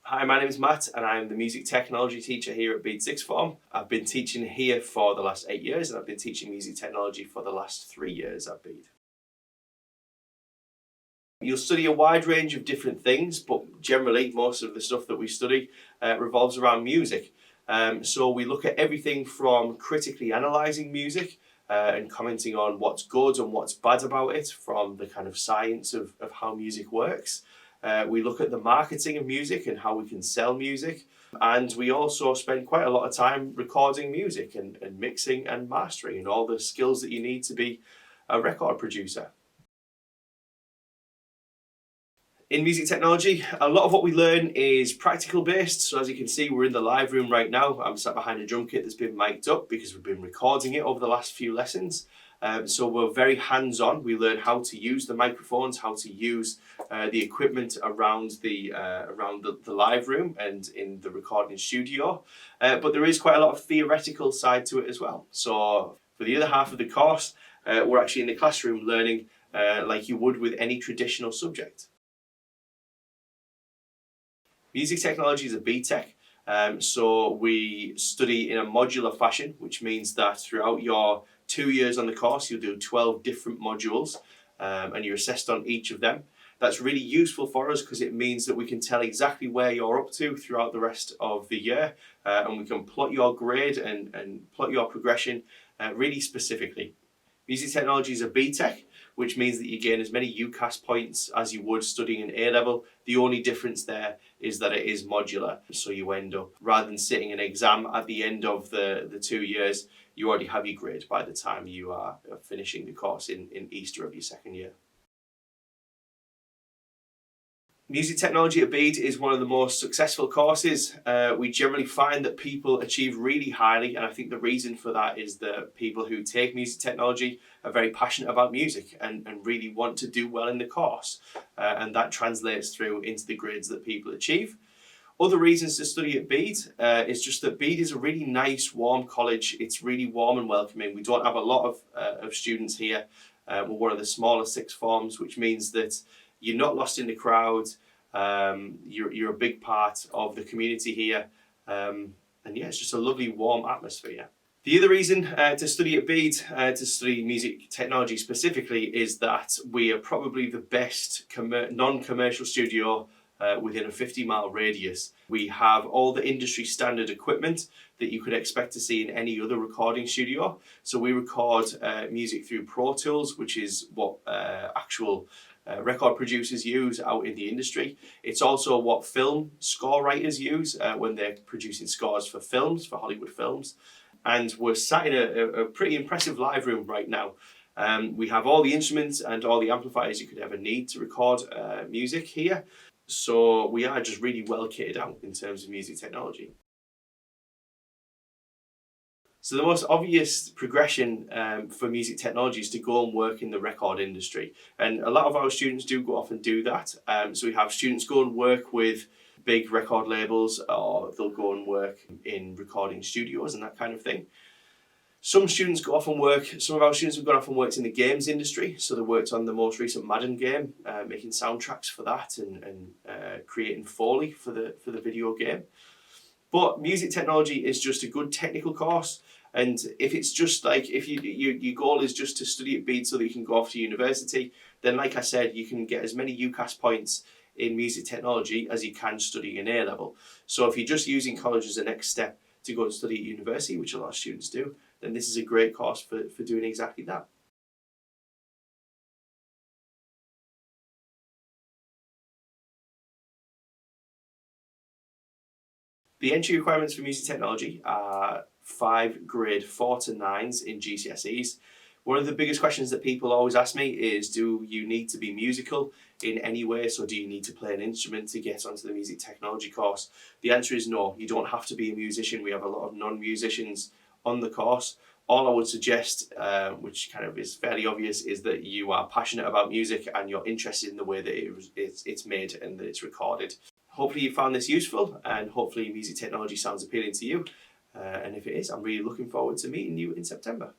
Hi, my name is Matt and I'm the music technology teacher here at Bede Sixth Form. I've been teaching here for the last 8 years and I've been teaching music technology for the last 3 years at Bede. You'll study a wide range of different things, but generally most of the stuff that we study revolves around music. So we look at everything from critically analysing music and commenting on what's good and what's bad about it from the kind of science of how music works. We look at the marketing of music and how we can sell music. And we also spend quite a lot of time recording music and mixing and mastering and all the skills that you need to be a record producer. In music technology, a lot of what we learn is practical based. So as you can see, we're in the live room right now. I'm sat behind a drum kit that's been mic'd up because we've been recording it over the last few lessons. So we're very hands-on. We learn how to use the microphones, how to use the equipment around the live room and in the recording studio. But there is quite a lot of theoretical side to it as well. So for the other half of the course, we're actually in the classroom learning like you would with any traditional subject. Music technology is a BTEC, so we study in a modular fashion, which means that throughout your 2 years on the course, you'll do 12 different modules and you're assessed on each of them. That's really useful for us because it means that we can tell exactly where you're up to throughout the rest of the year and we can plot your grade and plot your progression really specifically. Music technology is a BTEC, which means that you gain as many UCAS points as you would studying an A-level. The only difference there is that it is modular. So you end up, rather than sitting an exam at the end of the 2 years, you already have your grade by the time you are finishing the course in Easter of your second year. Music technology at Bede is one of the most successful courses. We generally find that people achieve really highly, and I think the reason for that is that people who take music technology are very passionate about music and really want to do well in the course, and that translates through into the grades that people achieve. Other reasons to study at Bede is just that Bede is a really nice, warm college. It's really warm and welcoming. We don't have a lot of students here. We're one of the smaller sixth forms, which means that you're not lost in the crowd. You're a big part of the community here. And yeah, it's just a lovely, warm atmosphere. The other reason to study at Bede, to study music technology specifically, is that we are probably the best non-commercial studio within a 50-mile radius. We have all the industry standard equipment that you could expect to see in any other recording studio. So we record music through Pro Tools, which is what actual record producers use out in the industry. It's also what film score writers use when they're producing scores for films, for Hollywood films. And we're sat in a pretty impressive live room right now. We have all the instruments and all the amplifiers you could ever need to record music here. So we are just really well kitted out in terms of music technology. So the most obvious progression for music technology is to go and work in the record industry. And a lot of our students do go off and do that. So we have students go and work with big record labels, or they'll go and work in recording studios and that kind of thing. Some students go off and work, some of our students have gone off and worked in the games industry. So they worked on the most recent Madden game, making soundtracks for that and creating Foley for the video game. But music technology is just a good technical course. And if it's just like, if your goal is just to study at Bede so that you can go off to university, then like I said, you can get as many UCAS points in music technology as you can studying an A-level. So if you're just using college as a next step to go and study at university, which a lot of students do, then this is a great course for doing exactly that. The entry requirements for music technology are 5 grade 4 to 9s in GCSEs. One of the biggest questions that people always ask me is, do you need to be musical in any way? So do you need to play an instrument to get onto the music technology course? The answer is no, you don't have to be a musician. We have a lot of non-musicians on the course. All I would suggest, which kind of is fairly obvious, is that you are passionate about music and you're interested in the way that it's made and that it's recorded. Hopefully you found this useful and hopefully music technology sounds appealing to you. And if it is, I'm really looking forward to meeting you in September.